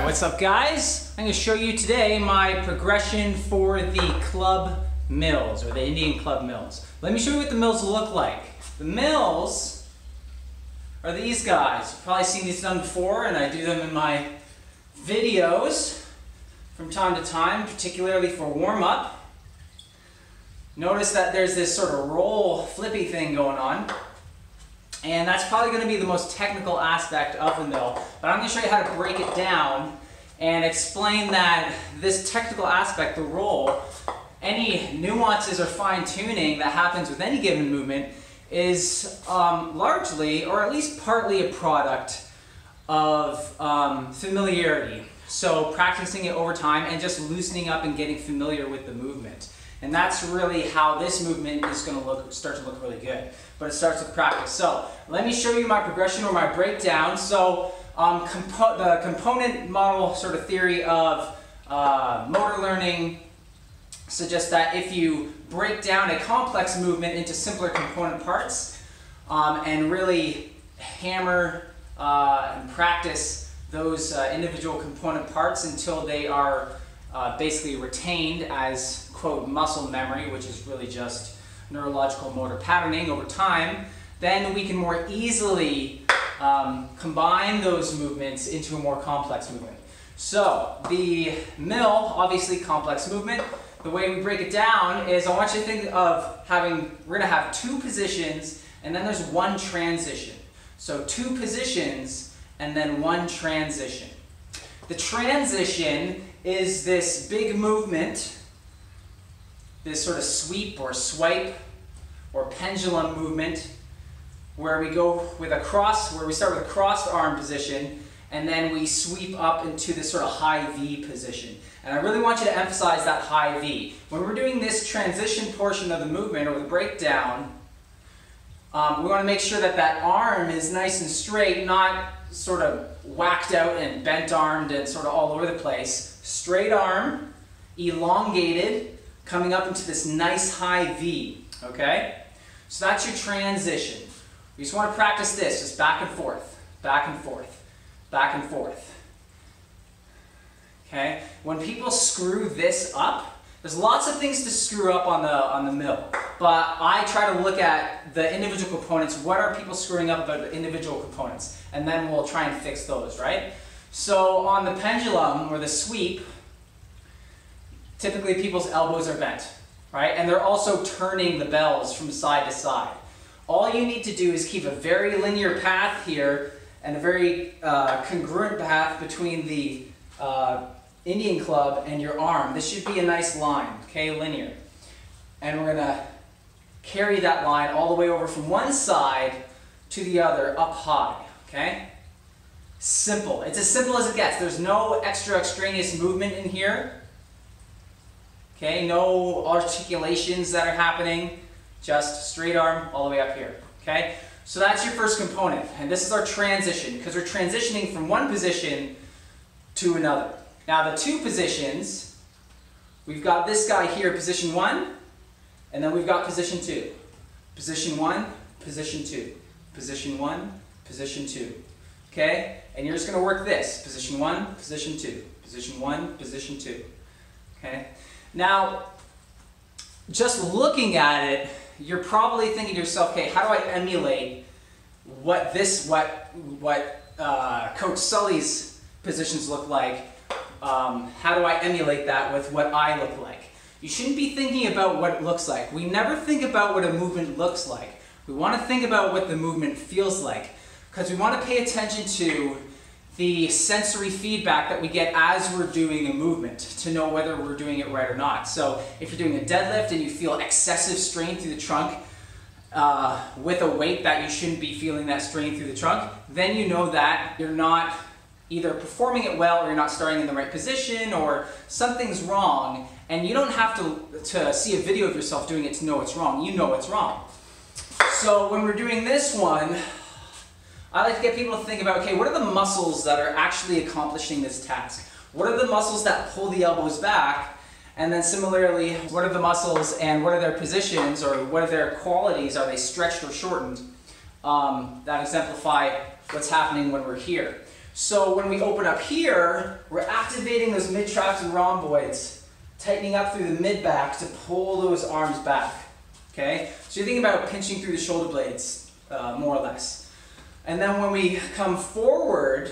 What's up guys? I'm going to show you today my progression for the club mills, or the Indian club mills. Let me show you what the mills look like. The mills are these guys. You've probably seen these done before, and I do them in my videos from time to time, particularly for warm-up. Notice that there's this sort of roll flippy thing going on. And that's probably going to be the most technical aspect of the mill. But I'm going to show you how to break it down and explain that this technical aspect, the roll, any nuances or fine-tuning that happens with any given movement is largely, or at least partly, a product of familiarity. So practicing it over time and just loosening up and getting familiar with the movement. And that's really how this movement is going to start to look really good. But it starts with practice. So let me show you my progression or my breakdown. So the component model sort of theory of motor learning suggests that if you break down a complex movement into simpler component parts and really hammer and practice those individual component parts until they are basically retained as, quote, muscle memory, which is really just neurological motor patterning over time, then we can more easily combine those movements into a more complex movement. So the mill, obviously complex movement. The way we break it down is I want you to think of we're going to have two positions and then there's one transition. So two positions and then one transition. The transition is this big movement, this sort of sweep or swipe or pendulum movement where we go with a cross, where we start with a crossed arm position and then we sweep up into this sort of high V position. And I really want you to emphasize that high V. When we're doing this transition portion of the movement or the breakdown, we want to make sure that that arm is nice and straight, not sort of whacked out and bent armed and sort of all over the place. Straight arm, elongated, coming up into this nice high V, okay? So that's your transition. We just want to practice this, just back and forth, back and forth, back and forth. Okay? When people screw this up, there's lots of things to screw up on the mill, but I try to look at the individual components. What are people screwing up about the individual components? And then we'll try and fix those, right? So on the pendulum or the sweep, typically people's elbows are bent, right? And they're also turning the bells from side to side. All you need to do is keep a very linear path here and a very congruent path between the Indian club and your arm. This should be a nice line, okay, linear. And we're going to carry that line all the way over from one side to the other up high, okay? Simple. It's as simple as it gets. There's no extra extraneous movement in here. Okay, no articulations that are happening, just straight arm all the way up here, okay? So that's your first component, and this is our transition, because we're transitioning from one position to another. Now the two positions, we've got this guy here, position 1, and then we've got position 2. Position 1, position 2. Position 1, position 2. Okay? And you're just going to work this, position 1, position 2. Position 1, position 2. Okay? Now, just looking at it, you're probably thinking to yourself, okay, how do I emulate what Coach Sully's positions look like? How do I emulate that with what I look like? You shouldn't be thinking about what it looks like. We never think about what a movement looks like. We want to think about what the movement feels like, because we want to pay attention to the sensory feedback that we get as we're doing a movement to know whether we're doing it right or not. So if you're doing a deadlift and you feel excessive strain through the trunk with a weight that you shouldn't be feeling that strain through the trunk, then you know that you're not either performing it well or you're not starting in the right position or something's wrong, and you don't have to see a video of yourself doing it to know it's wrong. You know it's wrong. So when we're doing this one, I like to get people to think about, okay, what are the muscles that are actually accomplishing this task? What are the muscles that pull the elbows back? And then similarly, what are the muscles and what are their positions or what are their qualities? Are they stretched or shortened? That exemplify what's happening when we're here. So when we open up here, we're activating those mid-traps and rhomboids, tightening up through the mid-back to pull those arms back. Okay? So you're thinking about pinching through the shoulder blades, more or less. And then when we come forward,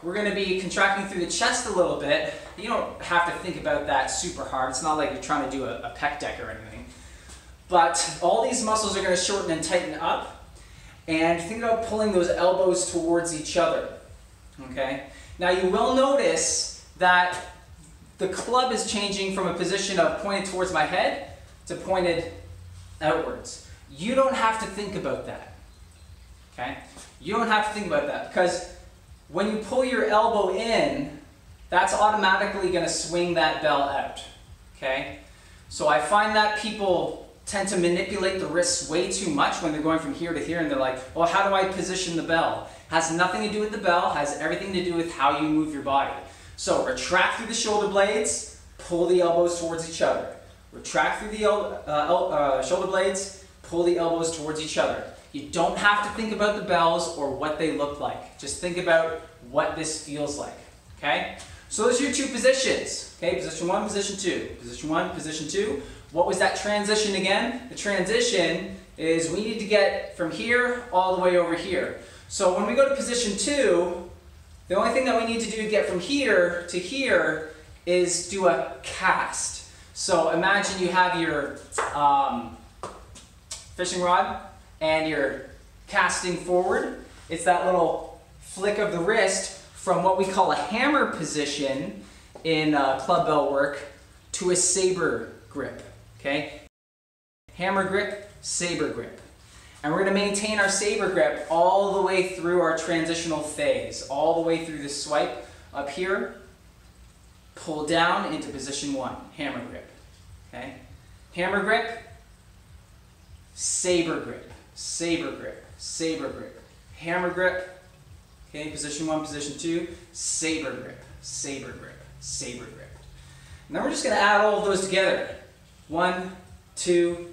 we're going to be contracting through the chest a little bit. You don't have to think about that super hard. It's not like you're trying to do a pec deck or anything. But all these muscles are going to shorten and tighten up. And think about pulling those elbows towards each other. Okay? Now you will notice that the club is changing from a position of pointed towards my head to pointed outwards. You don't have to think about that. Okay? You don't have to think about that because when you pull your elbow in, that's automatically going to swing that bell out. Okay? So I find that people tend to manipulate the wrists way too much when they're going from here to here and they're like, well, how do I position the bell? Has nothing to do with the bell, has everything to do with how you move your body. So retract through the shoulder blades, pull the elbows towards each other. Retract through the shoulder blades, pull the elbows towards each other. You don't have to think about the bells or what they look like. Just think about what this feels like, okay? So those are your two positions, okay? Position one, position two. Position one, position two. What was that transition again? The transition is we need to get from here all the way over here. So when we go to position two, the only thing that we need to do to get from here to here is do a cast. So imagine you have your fishing rod and you're casting forward. It's that little flick of the wrist from what we call a hammer position in club bell work to a saber grip. Okay? Hammer grip, saber grip. And we're going to maintain our saber grip all the way through our transitional phase, all the way through the swipe up here. Pull down into position one, hammer grip. Okay? Hammer grip, saber grip, saber grip, saber grip. Hammer grip, okay, position one, position two, saber grip, saber grip, saber grip. And then we're just going to add all of those together. 1, 2,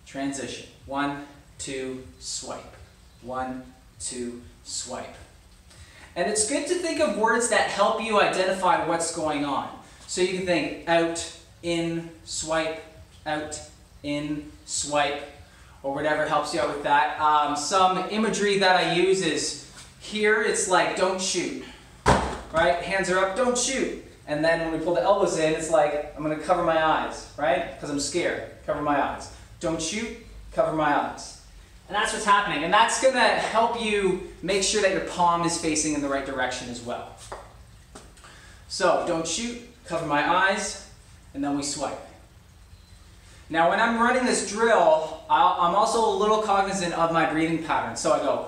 transition. 1, 2, swipe. 1, 2, swipe. And it's good to think of words that help you identify what's going on. So you can think out, in, swipe, out, in, swipe, or whatever helps you out with that. Some imagery that I use is here it's like don't shoot, right? Hands are up, don't shoot. And then when we pull the elbows in, it's like I'm going to cover my eyes, right? Because I'm scared. Cover my eyes. Don't shoot, cover my eyes. And that's what's happening. And that's going to help you make sure that your palm is facing in the right direction as well. So don't shoot, cover my eyes, and then we swipe. Now when I'm running this drill, I'm also a little cognizant of my breathing pattern. So I go,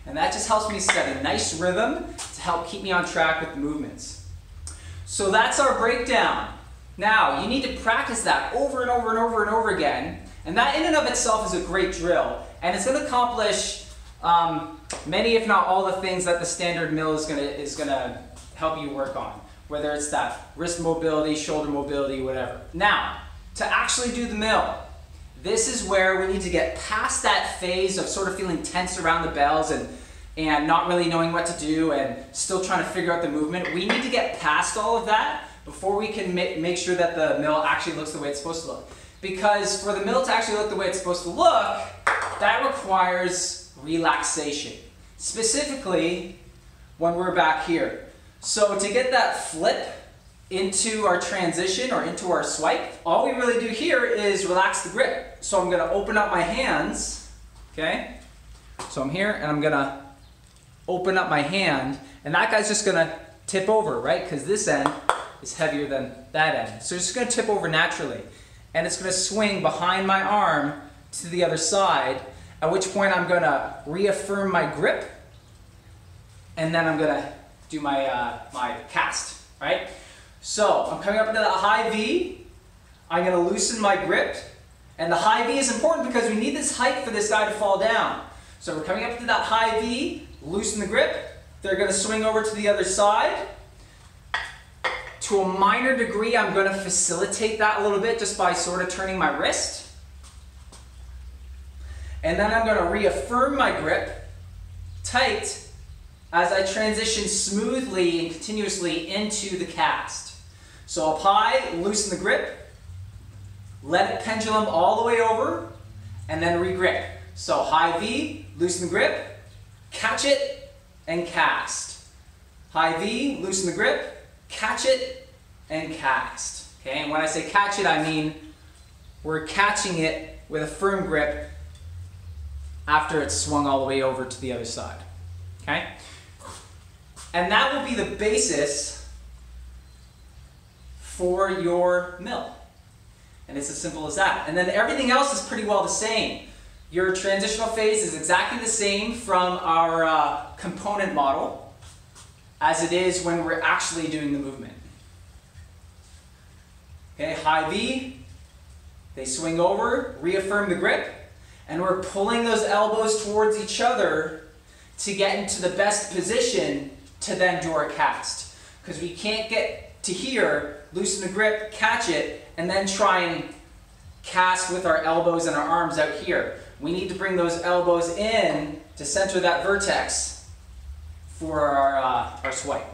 and that just helps me set a nice rhythm to help keep me on track with the movements. So that's our breakdown. Now, you need to practice that over and over and over and over again. And that in and of itself is a great drill. And it's going to accomplish many, if not all, the things that the standard mill is going to help you work on. Whether it's that wrist mobility, shoulder mobility, whatever. Now, to actually do the mill, this is where we need to get past that phase of sort of feeling tense around the bells and not really knowing what to do and still trying to figure out the movement. We need to get past all of that before we can make sure that the mill actually looks the way it's supposed to look. Because for the mill to actually look the way it's supposed to look, that requires relaxation. Specifically, when we're back here. So to get that flip into our transition or into our swipe, all we really do here is relax the grip. So I'm going to open up my hands, okay? So I'm here and I'm going to open up my hand, and that guy's just going to tip over, right? Because this end is heavier than that end. So it's just going to tip over naturally. And it's going to swing behind my arm to the other side, at which point I'm going to reaffirm my grip, and then I'm going to do my, my cast, right? So I'm coming up into that high V, I'm going to loosen my grip, and the high V is important because we need this height for this guy to fall down. So we're coming up into that high V, loosen the grip, they're going to swing over to the other side, To a minor degree, I'm going to facilitate that a little bit just by sort of turning my wrist. And then I'm going to reaffirm my grip tight as I transition smoothly and continuously into the cast. So up high, loosen the grip, let it pendulum all the way over, and then regrip. So high V, loosen the grip, catch it, and cast. High V, loosen the grip, catch it, and cast. Okay, and when I say catch it, I mean we're catching it with a firm grip after it's swung all the way over to the other side. Okay? And that will be the basis for your mill. And it's as simple as that. And then everything else is pretty well the same. Your transitional phase is exactly the same from our component model as it is when we're actually doing the movement. Okay, high V, they swing over, reaffirm the grip, and we're pulling those elbows towards each other to get into the best position to then do our cast. Because we can't get to here, loosen the grip, catch it, and then try and cast with our elbows and our arms out here. We need to bring those elbows in to center that vertex for our swipe.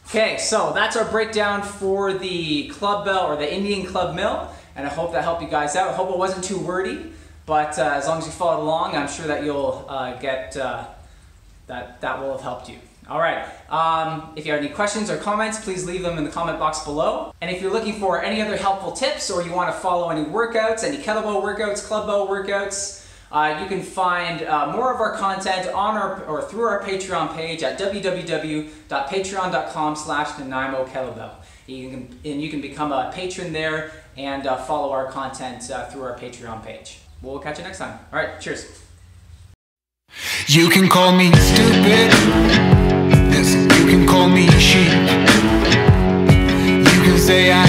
Okay, so that's our breakdown for the club bell or the Indian club mill, and I hope that helped you guys out. I hope it wasn't too wordy, but as long as you followed along, I'm sure that you'll get that will have helped you. All right, if you have any questions or comments, please leave them in the comment box below. And if you're looking for any other helpful tips or you want to follow any workouts, any kettlebell workouts, club bell workouts, you can find more of our content on or through our Patreon page at www.patreon.com/NanaimoKettlebell. You can become a patron there and follow our content through our Patreon page. We'll catch you next time. All right, cheers. You can call me stupid, listen, you can call me sheep, you can say I